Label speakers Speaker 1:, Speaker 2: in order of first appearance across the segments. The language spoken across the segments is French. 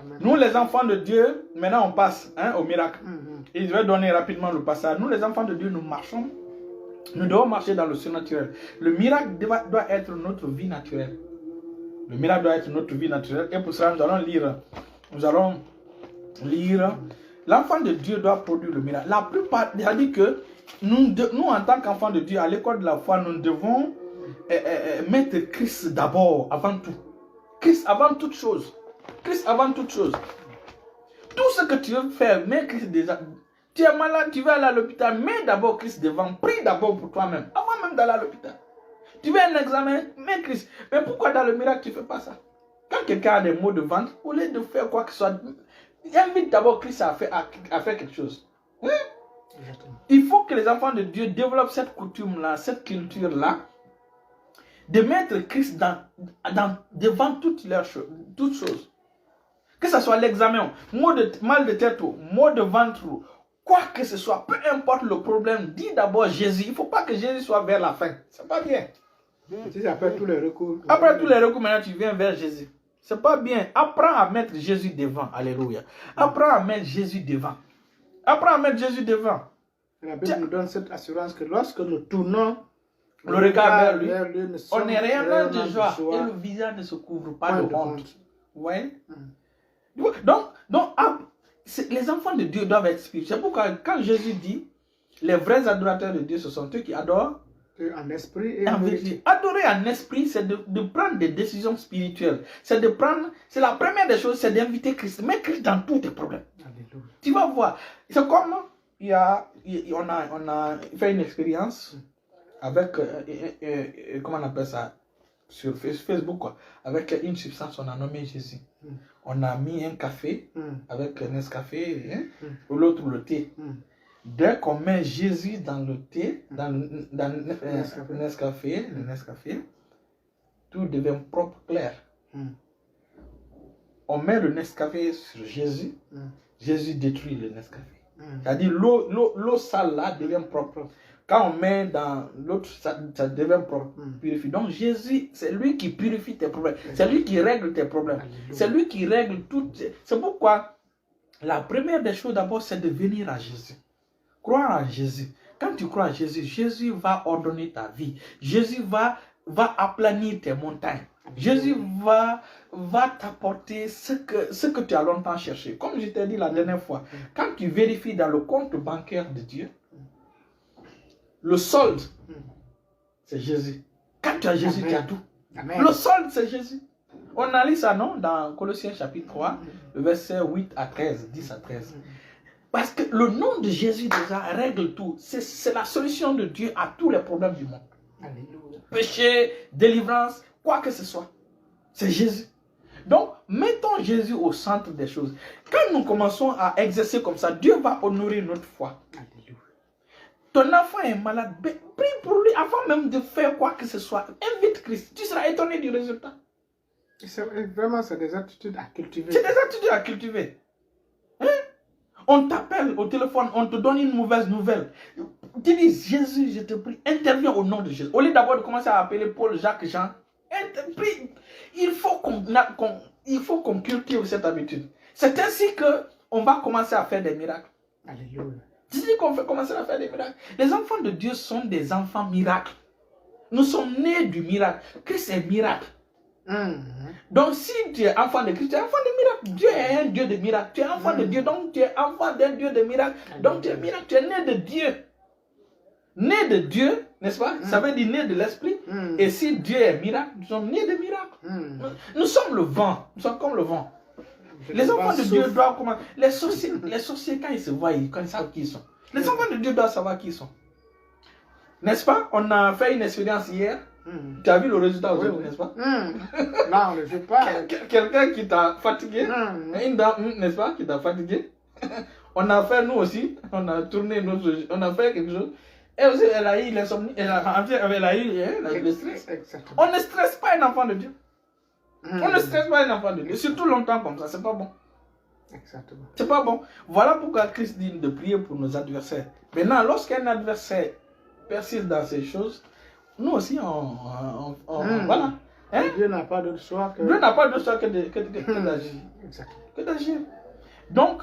Speaker 1: Amen.
Speaker 2: Nous, les enfants de Dieu, maintenant on passe au miracle. Et je vais donner rapidement le passage. Nous, les enfants de Dieu, nous marchons. Nous devons marcher dans le surnaturel. Le miracle doit être notre vie naturelle. Le miracle doit être notre vie naturelle. Et pour cela, nous allons lire. L'enfant de Dieu doit produire le miracle. La plupart, c'est-à-dire que nous, en tant qu'enfants de Dieu, à l'école de la foi, nous devons mettre Christ d'abord, avant tout. Christ avant toute chose. Christ avant toute chose. Tout ce que tu veux faire, mets Christ déjà. Tu es malade, tu vas aller à l'hôpital, mets d'abord Christ devant. Prie d'abord pour toi-même, avant même d'aller à l'hôpital. Tu veux un examen, mets Christ. Mais pourquoi dans le miracle tu ne fais pas ça? Quand quelqu'un a des maux de ventre, au lieu de faire quoi que ce soit, invite d'abord Christ à faire quelque chose. Oui? Il faut que les enfants de Dieu développent cette coutume-là, cette culture-là, de mettre Christ devant toutes choses. Que ce soit l'examen, mal de tête, maux de ventre, quoi que ce soit, peu importe le problème, dis d'abord Jésus. Il ne faut pas que Jésus soit vers la fin. C'est pas bien.
Speaker 1: Si après tous les recours.
Speaker 2: Après tous les recours, maintenant tu viens vers Jésus. C'est pas bien. Apprends à mettre Jésus devant. Alléluia. Apprends à mettre Jésus devant. Apprends à mettre Jésus devant.
Speaker 1: La Bible nous donne cette assurance que lorsque nous tournons
Speaker 2: le regard vers lui,
Speaker 1: on
Speaker 2: est rayonnant de joie et le visage ne se couvre pas de honte. Ouais. Donc les enfants de Dieu doivent être spirituels. C'est pourquoi quand Jésus dit, les vrais adorateurs de Dieu, ce sont eux qui adorent
Speaker 1: en esprit et
Speaker 2: en vérité. Adorer en esprit, c'est de prendre des décisions spirituelles. C'est la première des choses, c'est d'inviter Christ. Mets Christ dans tous tes problèmes.
Speaker 1: Alléluia.
Speaker 2: Tu vas voir. C'est comme on a fait une expérience avec, comment on appelle ça, sur Facebook, quoi, avec une substance, on a nommé Jésus. On a mis un café avec un Nescafé, l'autre le thé. Dès qu'on met Jésus dans le thé, dans le Nescafé, tout devient propre, clair. On met le Nescafé sur Jésus, Jésus détruit le Nescafé. C'est-à-dire l'eau sale là devient propre. Quand on met dans l'autre, ça devient propre, purifié. Donc Jésus, c'est lui qui purifie tes problèmes. C'est lui qui règle tes problèmes. C'est lui qui règle tout. C'est pourquoi la première des choses d'abord, c'est de venir à Jésus. Croire en Jésus. Quand tu crois en Jésus, Jésus va ordonner ta vie. Jésus va aplanir tes montagnes. Jésus va t'apporter ce que tu as longtemps cherché. Comme je t'ai dit la dernière fois, quand tu vérifies dans le compte bancaire de Dieu, le solde, c'est Jésus. Quand tu as Jésus, tu as tout. Amen. Le solde, c'est Jésus. On a lu ça, non? Dans Colossiens chapitre 3, le verset 8 à 13, 10 à 13. Parce que le nom de Jésus déjà règle tout. C'est la solution de Dieu à tous les problèmes du monde. Alléluia. Péché, délivrance, quoi que ce soit. C'est Jésus. Donc, mettons Jésus au centre des choses. Quand nous commençons à exercer comme ça, Dieu va honorer notre foi. Alléluia. Ton enfant est malade, prie pour lui avant même de faire quoi que ce soit. Invite Christ. Tu seras étonné du résultat.
Speaker 1: Vraiment, c'est des attitudes à cultiver.
Speaker 2: C'est des attitudes à cultiver. Hein? On t'appelle au téléphone, on te donne une mauvaise nouvelle. Tu dis, Jésus, je te prie, interviens au nom de Jésus. Au lieu d'abord de commencer à appeler Paul, Jacques, Jean, il faut qu'on cultive cette habitude. C'est ainsi qu'on va commencer à faire des miracles.
Speaker 1: Alléluia.
Speaker 2: C'est ainsi qu'on va commencer à faire des miracles. Les enfants de Dieu sont des enfants miracles. Nous sommes nés du miracle. Christ est miracle. Donc si tu es enfant de Christ, tu es enfant de miracle. Dieu est un Dieu de miracle. Tu es enfant de Dieu, donc tu es enfant d'un Dieu de miracle. Donc tu es miracle, tu es né de Dieu. Né de Dieu, n'est-ce pas? Ça veut dire né de l'esprit. Et si Dieu est miracle, nous sommes nés de miracle. Nous sommes le vent. Nous sommes comme le vent. Les enfants de Dieu doivent comment? Les sorciers, quand ils se voient, ils savent qui ils sont. Les enfants de Dieu doivent savoir qui ils sont. N'est-ce pas? On a fait une expérience hier. Tu as vu le résultat aujourd'hui, n'est-ce pas?
Speaker 1: Non, je ne sais pas.
Speaker 2: Quelqu'un qui t'a fatigué, une dame, n'est-ce pas, qui t'a fatigué. On a fait, nous aussi, on a tourné on a fait quelque chose. Elle aussi, elle a eu l'insomnie, elle a eu le stress. Exactement. On ne stresse pas un enfant de Dieu. On ne stresse pas un enfant de Dieu, surtout longtemps comme ça, c'est pas bon.
Speaker 1: Exactement.
Speaker 2: C'est pas bon. Voilà pourquoi Christ dit de prier pour nos adversaires. Maintenant, lorsqu'un adversaire persiste dans ces choses, nous aussi, voilà, Hein?
Speaker 1: Dieu n'a pas d'autre choix que...
Speaker 2: Dieu n'a pas d'autre choix que d'agir.
Speaker 1: Exactement.
Speaker 2: Que d'agir. Donc,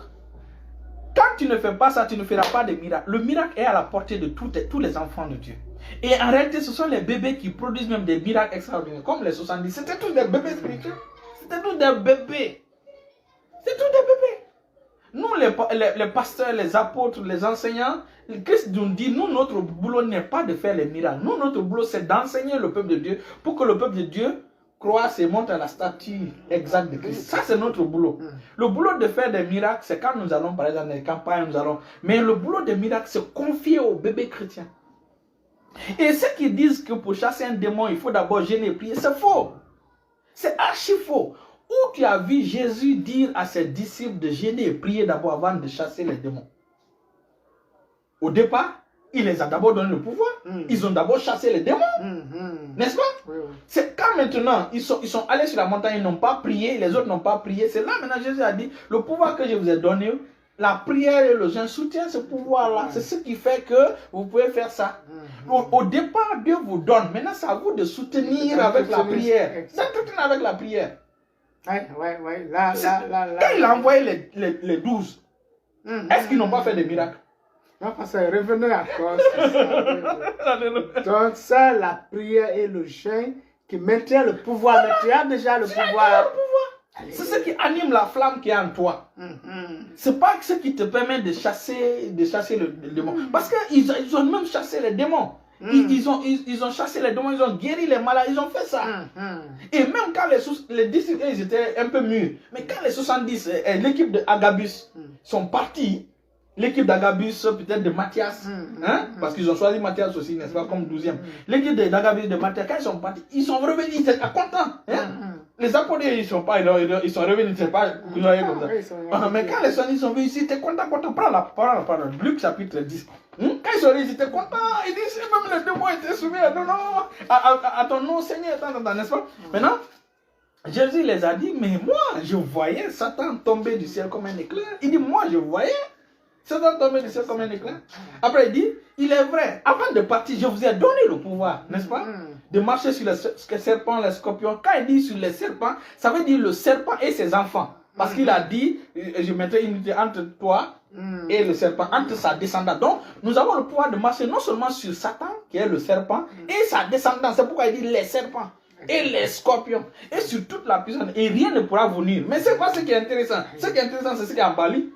Speaker 2: quand tu ne fais pas ça, tu ne feras pas de miracle. Le miracle est à la portée de tous les enfants de Dieu. Et en réalité, ce sont les bébés qui produisent même des miracles extraordinaires. Comme les 70. C'était tous des bébés spirituels. C'était tous des bébés. C'est tous des bébés. Nous, les pasteurs, les apôtres, les enseignants, Christ nous dit, nous, notre boulot n'est pas de faire les miracles. Nous, notre boulot, c'est d'enseigner le peuple de Dieu pour que le peuple de Dieu croisse et monte à la statue exacte de Christ. Ça, c'est notre boulot. Le boulot de faire des miracles, c'est quand nous allons, par exemple, dans les campagnes, nous allons... Mais le boulot des miracles, c'est confier aux bébés chrétiens. Et ceux qui disent que pour chasser un démon, il faut d'abord jeûner et prier, c'est faux. C'est archi faux. Où tu as vu Jésus dire à ses disciples de jeûner et prier d'abord avant de chasser les démons? Au départ, il les a d'abord donné le pouvoir. Ils ont d'abord chassé les démons. N'est-ce pas?
Speaker 1: Oui.
Speaker 2: C'est quand maintenant, ils sont allés sur la montagne, ils n'ont pas prié, les autres n'ont pas prié. C'est là maintenant Jésus a dit, le pouvoir que je vous ai donné, la prière et le jeûne soutiennent ce pouvoir-là. C'est ce qui fait que vous pouvez faire ça. Au départ, Dieu vous donne. Maintenant, c'est à vous de soutenir avec la prière. D'entretenir avec la prière.
Speaker 1: Ouais. Là.
Speaker 2: Quand il a envoyé les 12, est-ce qu'ils n'ont pas fait des miracles?
Speaker 1: Non, parce que revenez encore. Donc, c'est la prière et le jeûne qui maintient le pouvoir. Mais tu as déjà le pouvoir.
Speaker 2: C'est ce qui anime la flamme qui est en toi. C'est pas ce qui te permet de chasser le démon. Parce qu'ils ont même chassé les démons. Ils ont chassé les démons, ils ont guéri les malades, ils ont fait ça. Et même quand les disciples, ils étaient un peu mûrs. Mais quand les 70, l'équipe de Agabus sont partis, l'équipe d'Agabus, peut-être de Matthias, parce qu'ils ont choisi Matthias aussi, n'est-ce pas, comme 12e. L'équipe d'Agabus, de Matthias, quand ils sont partis, ils sont revenus, ils étaient contents. Les apôtres, ils sont revenus, c'est pas comme ça. Mais quand les 70 sont venus ici, ils étaient contents. Prends la parole. Luc chapitre 10. Quand ils sont venus, ils étaient contents. Ils disent, même les démons étaient soumis à ton nom, Seigneur, n'est-ce pas? Maintenant, Jésus les a dit, mais moi, je voyais Satan tomber du ciel comme un éclair. Il dit, moi, je voyais Satan tomber du ciel comme un éclair. Après, il dit, il est vrai, avant de partir, je vous ai donné le pouvoir, n'est-ce pas? De marcher sur les serpents, les scorpions. Quand il dit sur les serpents, ça veut dire le serpent et ses enfants. Parce qu'il a dit, je mettrai une unité entre toi et le serpent, entre sa descendance. Donc, nous avons le pouvoir de marcher non seulement sur Satan, qui est le serpent, et sa descendance. C'est pourquoi il dit les serpents et les scorpions. Et sur toute la puissance. Et rien ne pourra vous nuire. Mais c'est pas ce qui est intéressant. Ce qui est intéressant, c'est ce qui est en Bali.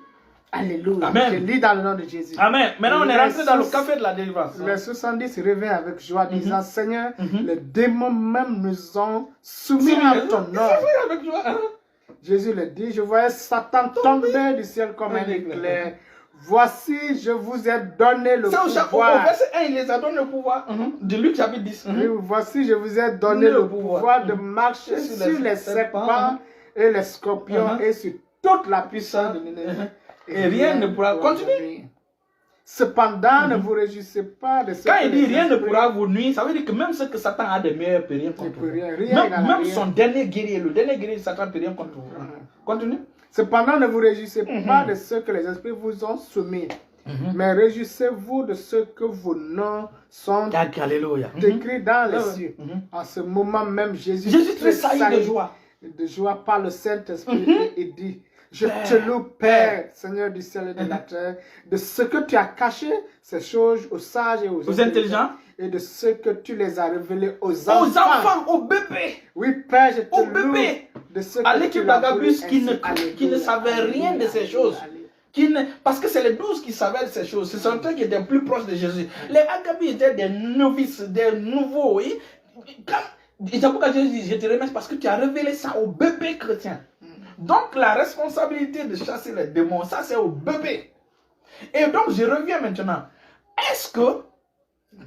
Speaker 1: Alléluia.
Speaker 2: Amen.
Speaker 1: Je lis dans le nom de Jésus.
Speaker 2: Amen. Maintenant, on est rentré dans le café de la délivrance.
Speaker 1: Les 70 reviennent avec joie, disant, Seigneur, les démons même nous ont soumis à ton nom.
Speaker 2: Avec joie.
Speaker 1: Jésus le dit, je voyais Satan tomber du ciel comme un éclair. Voici, je vous ai donné le pouvoir.
Speaker 2: Au verset 1, il les a donné le pouvoir. De Luc chapitre 10.
Speaker 1: Oui, voici, je vous ai donné le pouvoir de marcher sur les serpents et les scorpions et sur toute la puissance de l'ennemi.
Speaker 2: Et rien ne pourra continuer.
Speaker 1: Cependant, ne vous réjouissez pas de ce
Speaker 2: Quand il dit rien ne pourra vous nuire, ça veut dire que même ce que Satan a de meilleur ne peut rien contre vous. Même son dernier guerrier, le dernier guerrier de Satan ne peut rien contre vous. Continue.
Speaker 1: Cependant, ne vous réjouissez pas de ce que les esprits vous ont soumis, mais réjouissez-vous de ce que vos noms sont écrits dans les cieux. En ce moment même, Jésus tressaillit de joie par le Saint-Esprit et dit, je te loue, Père, Seigneur du ciel et de la terre, de ce que tu as caché ces choses aux sages et aux intelligents, et de ce que tu les as révélés aux enfants.
Speaker 2: Aux enfants, aux bébés.
Speaker 1: Oui, Père, je te loue de ce que
Speaker 2: à l'équipe d'Agabus qui ne savait rien de ces choses. Parce que c'est les 12 qui savaient ces choses. Ce sont eux qui étaient plus proches de Jésus. Les Agabus étaient des novices, des nouveaux. Et c'est pourquoi Jésus dit, je te remercie parce que tu as révélé ça aux bébés chrétiens. Donc la responsabilité de chasser les démons, ça c'est au bébé. Et donc je reviens maintenant. Est-ce que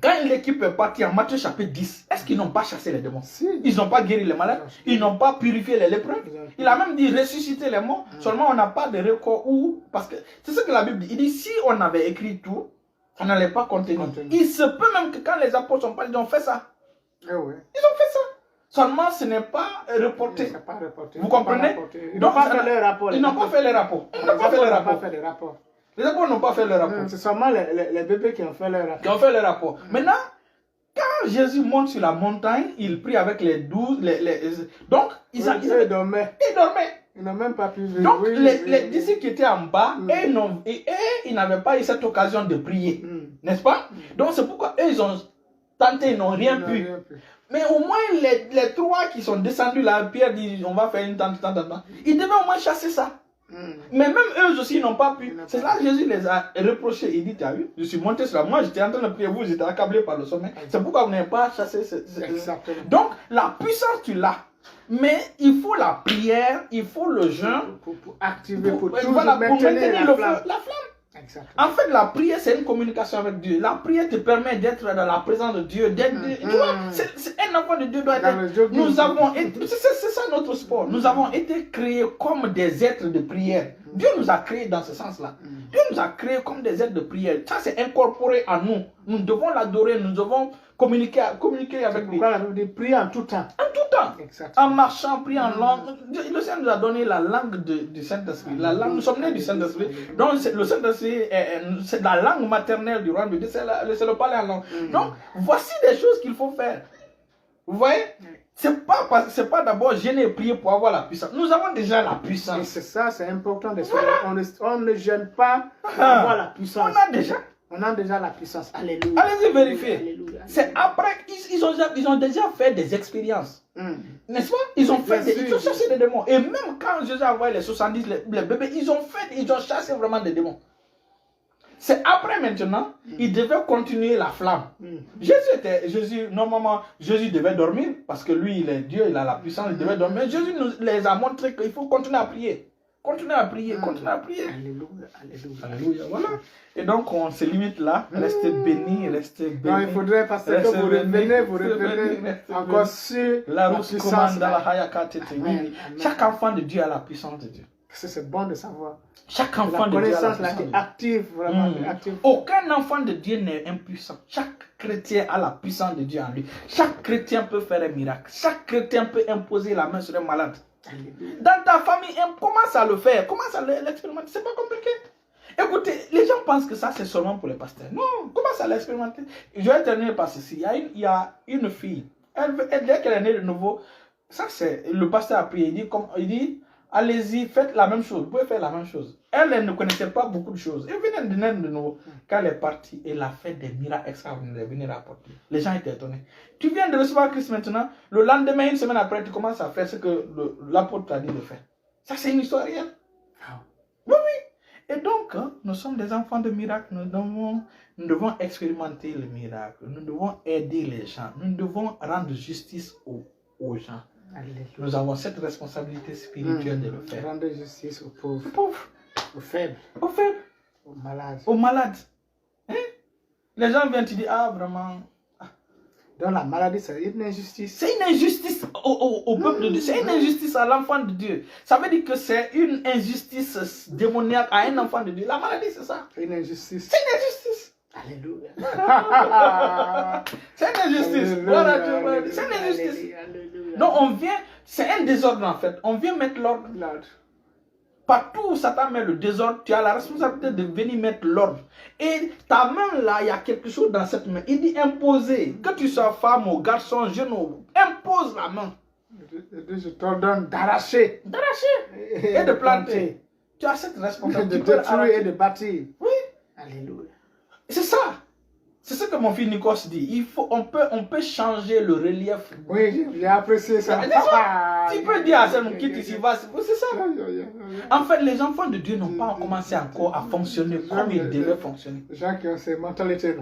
Speaker 2: quand l'équipe est partie en Matthieu chapitre 10, est-ce qu'ils n'ont pas chassé les démons? Ils n'ont pas guéri les malades, ils n'ont pas purifié les lépreux. Il a même dit ressusciter les morts. Seulement on n'a pas de record où, parce que c'est ce que la Bible dit. Il dit si on avait écrit tout, ça n'allait pas contenir. Il se peut même que quand les apôtres sont partis, ils ont fait ça. Ils ont fait ça. Seulement, ce n'est pas reporté. Vous comprenez?
Speaker 1: Ils n'ont pas fait le rapport.
Speaker 2: Ils n'ont pas fait le rapport. Ils n'ont pas fait le rapport. Les apôtres n'ont pas fait le rapport.
Speaker 1: C'est seulement les bébés qui ont fait le rapport.
Speaker 2: Maintenant, Quand Jésus monte sur la montagne, il prie avec les 12. Donc, ils
Speaker 1: dormaient. Ils n'ont même pas pu vivre.
Speaker 2: Donc, les disciples qui étaient en bas, ils n'avaient pas eu cette occasion de prier. N'est-ce pas? Donc, c'est pourquoi eux, ils ont tenté, ils n'ont rien pu. Mais au moins, les 3 qui sont descendus là, Pierre dit, on va faire une tente. Ils devaient au moins chasser ça. Mais même eux aussi n'ont pas pu. C'est là que Jésus les a reprochés. Il dit, tu as vu, je suis monté sur la... Moi, j'étais en train de prier, vous étiez accablés par le sommeil. C'est pourquoi vous n'avez pas chassé Donc, la puissance, tu l'as. Mais il faut la prière, il faut le jeûne.
Speaker 1: Pour activer, pour
Speaker 2: maintenir
Speaker 1: la flamme.
Speaker 2: En fait, la prière, c'est une communication avec Dieu. La prière te permet d'être dans la présence de Dieu. Tu vois, un enfant de Dieu doit être... Nous avons été... C'est ça notre sport. Nous avons été créés comme des êtres de prière. Dieu nous a créés dans ce sens-là. Dieu nous a créés comme des êtres de prière. Ça, c'est incorporé à nous. Nous devons l'adorer, nous devons communiquer avec lui.
Speaker 1: Pourquoi la Bible dit prier en tout temps?
Speaker 2: En tout temps. Exactement. En marchant, prier en langue. Le Seigneur nous a donné la langue du Saint-Esprit. Nous sommes nés du Saint-Esprit. Donc, le Saint-Esprit, c'est la langue maternelle du royaume de Dieu. C'est le parler en langue. Donc, voici des choses qu'il faut faire. Vous voyez? C'est pas d'abord gêner et prier pour avoir la puissance. Nous avons déjà la puissance.
Speaker 1: Et c'est ça, c'est important. On ne gêne pas pour avoir la puissance. On a déjà la puissance. Alléluia.
Speaker 2: Allez-y vérifier. C'est après, ils ont déjà fait des expériences. N'est-ce pas? Ils ont chassé des démons. Et même quand Jésus a envoyé les 70, les bébés, ils ont chassé vraiment des démons. C'est après maintenant, il devait continuer la flamme. Normalement, Jésus devait dormir parce que lui, il est Dieu, il a la puissance, il devait dormir. Mais Jésus nous les a montré qu'il faut continuer à prier. Continuer à prier. Alléluia. Voilà. Et donc, on se limite là. Restez bénis,
Speaker 1: Non, il faudrait, parce que vous revenez encore sur
Speaker 2: la puissance. Chaque enfant de Dieu a la puissance de Dieu.
Speaker 1: C'est bon de savoir.
Speaker 2: Chaque enfant de Dieu a la puissance
Speaker 1: de Dieu. Active, vraiment active.
Speaker 2: Aucun enfant de Dieu n'est impuissant. Chaque chrétien a la puissance de Dieu en lui. Chaque chrétien peut faire un miracle. Chaque chrétien peut imposer la main sur un malade. Dans ta famille, commence à le faire. Commence à l'expérimenter. C'est pas compliqué. Écoutez, les gens pensent que ça c'est seulement pour les pasteurs. Non, commence à l'expérimenter. Je vais terminer par ceci. Il y a une fille. Dès qu'elle est née de nouveau, ça c'est le pasteur a prié. Il dit allez-y, faites la même chose. Vous pouvez faire la même chose. Elle ne connaissait pas beaucoup de choses. Elle venait de naître de nouveau. Quand elle est partie, elle a fait des miracles extraordinaires. Elle venait rapporter. Les gens étaient étonnés. Tu viens de recevoir Christ maintenant. Le lendemain, une semaine après, tu commences à faire ce que l'apôtre t'a dit de faire. Ça, c'est une histoire réelle. Oui. Et donc, nous sommes des enfants de miracles. Nous devons expérimenter le miracle. Nous devons aider les gens. Nous devons rendre justice aux gens. Nous avons cette responsabilité spirituelle de le faire.
Speaker 1: Rendre justice aux pauvres. Aux faibles. Aux
Speaker 2: malades. Hein? Les gens viennent te dire, vraiment.
Speaker 1: Donc la maladie, c'est une injustice.
Speaker 2: C'est une injustice au peuple de Dieu. C'est une injustice à l'enfant de Dieu. Ça veut dire que c'est une injustice démoniaque à un enfant de Dieu. La maladie, c'est ça.
Speaker 1: C'est une injustice.
Speaker 2: C'est une injustice.
Speaker 1: Alléluia.
Speaker 2: C'est une injustice. Voilà, c'est une injustice. Donc on vient, c'est un désordre en fait. On vient mettre l'ordre. Partout où Satan met le désordre, tu as la responsabilité de venir mettre l'ordre. Et ta main là, il y a quelque chose dans cette main. Il dit imposer. Que tu sois femme ou garçon, jeune ou... Impose la main.
Speaker 1: Je t'ordonne d'arracher.
Speaker 2: Et de planter. Tu as cette responsabilité.
Speaker 1: De détruire et de bâtir.
Speaker 2: Oui.
Speaker 1: Alléluia.
Speaker 2: C'est ça. C'est ce que mon fils Nikos dit. On peut changer le relief.
Speaker 1: Oui, j'ai apprécié ça.
Speaker 2: Tu peux dire à celle qui quitte ici, c'est ça. En fait, les enfants de Dieu n'ont pas commencé encore à fonctionner comme ils devaient fonctionner.
Speaker 1: Les gens qui ont ces mentalités,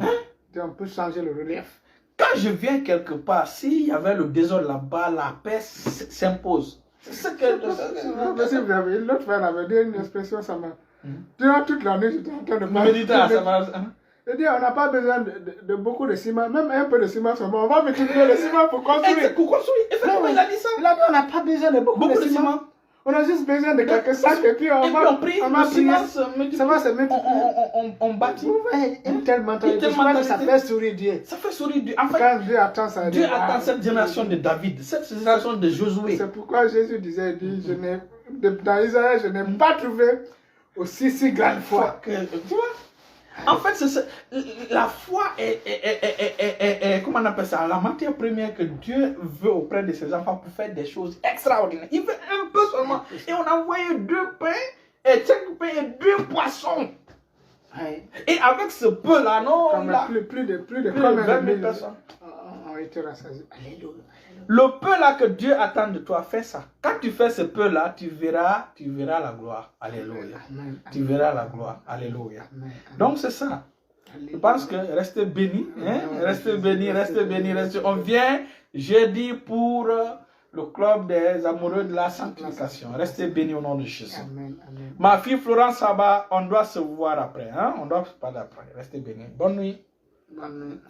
Speaker 1: on peut changer le relief.
Speaker 2: Quand je viens quelque part, s'il y avait le désordre là-bas, la paix s'impose. C'est ce que...
Speaker 1: Si vous avez l'autre fois, elle avait dit une expression, ça m'a... Durant toute l'année, j'étais en train de
Speaker 2: méditer à ça.
Speaker 1: Je dis, on n'a pas besoin de beaucoup de ciment, même un peu de ciment seulement. On va multiplier le ciment pour construire.
Speaker 2: Pour construire, effectivement, il a dit ça.
Speaker 1: Il a dit, on n'a pas besoin de beaucoup de ciment. On a juste besoin de quelques sacs et puis on va
Speaker 2: prier.
Speaker 1: Ça va se mettre.
Speaker 2: On bâtit.
Speaker 1: Vous voyez, une telle mentalité. Ça fait sourire Dieu.
Speaker 2: Ça fait sourire Dieu. En fait,
Speaker 1: quand Dieu attend ça.
Speaker 2: Dieu attend cette génération de David, cette génération de Josué.
Speaker 1: C'est pourquoi Jésus disait, dans Israël, je n'ai pas trouvé aussi si grande foi.
Speaker 2: Tu vois? En fait, la foi est, comment on appelle ça, la matière première que Dieu veut auprès de ses enfants pour faire des choses extraordinaires. Il veut un peu seulement. Et on a envoyé 2 pains et 5 pains et 2 poissons. Et avec ce peu-là, non,
Speaker 1: plus de
Speaker 2: 20 000 personnes
Speaker 1: ont été rassasiées. Alléluia.
Speaker 2: Le peu là que Dieu attend de toi, fais ça. Quand tu fais ce peu là, tu verras la gloire. Alléluia.
Speaker 1: Amen.
Speaker 2: Tu verras la gloire. Alléluia.
Speaker 1: Amen.
Speaker 2: Donc c'est ça. Je pense que restez bénis. Hein? Restez bénis, restez bénis. On vient jeudi pour le club des amoureux de la sanctification. Restez bénis au nom de Jésus.
Speaker 1: Amen. Amen.
Speaker 2: Ma fille Florence Saba, on doit se voir après. Hein? On doit se parler après. Restez bénis. Bonne nuit.
Speaker 1: Bonne nuit.